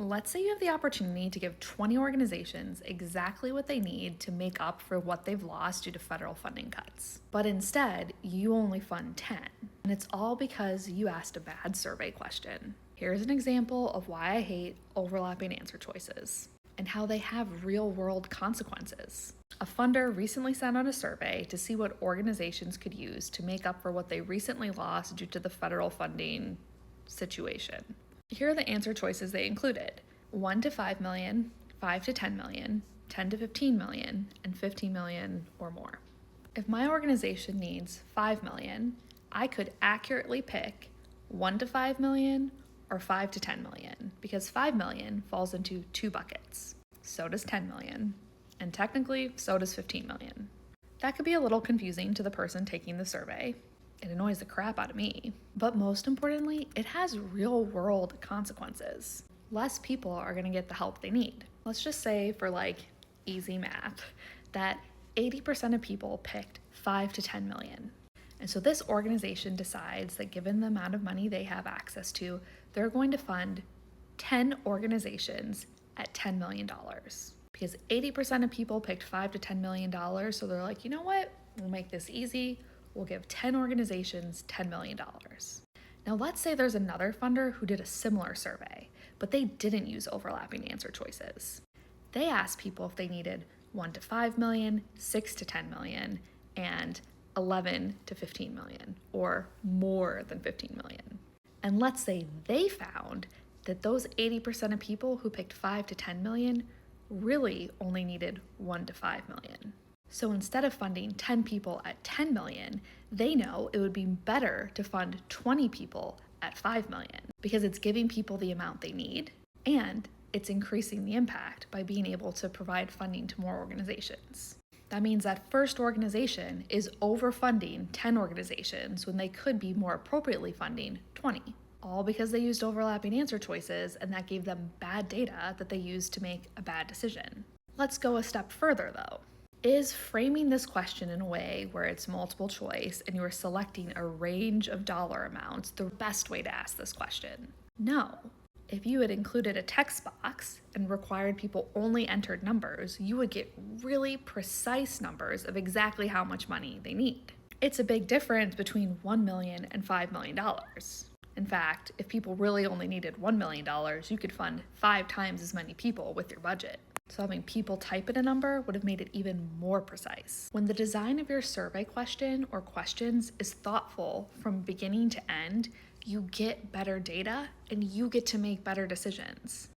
Let's say you have the opportunity to give 20 organizations exactly what they need to make up for what they've lost due to federal funding cuts. But instead, you only fund 10. And it's all because you asked a bad survey question. Here's an example of why I hate overlapping answer choices and how they have real-world consequences. A funder recently sent out a survey to see what organizations could use to make up for what they recently lost due to the federal funding situation. Here are the answer choices they included: 1 to 5 million, 5 to 10 million, 10 to 15 million, and 15 million or more. If my organization needs 5 million, I could accurately pick 1 to 5 million or 5 to 10 million, because 5 million falls into two buckets. So does 10 million, and technically, so does 15 million. That could be a little confusing to the person taking the survey. It annoys the crap out of me. But most importantly, it has real-world consequences. Less people are going to get the help they need. Let's just say, for easy math, that 80% of people picked 5 to 10 million. And so this organization decides that given the amount of money they have access to, they're going to fund 10 organizations at $10 million. Because 80% of people picked $5 to $10 million, so they're like, you know what? We'll make this easy. We'll give 10 organizations $10 million. Now let's say there's another funder who did a similar survey, but they didn't use overlapping answer choices. They asked people if they needed 1 to 5 million, 6 to 10 million, and 11 to 15 million, or more than 15 million. And let's say they found that those 80% of people who picked 5 to 10 million really only needed 1 to 5 million. So instead of funding 10 people at 10 million, they know it would be better to fund 20 people at 5 million because it's giving people the amount they need and it's increasing the impact by being able to provide funding to more organizations. That means that first organization is overfunding 10 organizations when they could be more appropriately funding 20, all because they used overlapping answer choices and that gave them bad data that they used to make a bad decision. Let's go a step further though. Is framing this question in a way where it's multiple choice and you are selecting a range of dollar amounts the best way to ask this question? No. If you had included a text box and required people only entered numbers, you would get really precise numbers of exactly how much money they need. It's a big difference between $1 million and $5 million. In fact, if people really only needed $1 million, you could fund 5 times as many people with your budget. So having people type in a number would have made it even more precise. When the design of your survey question or questions is thoughtful from beginning to end, you get better data and you get to make better decisions.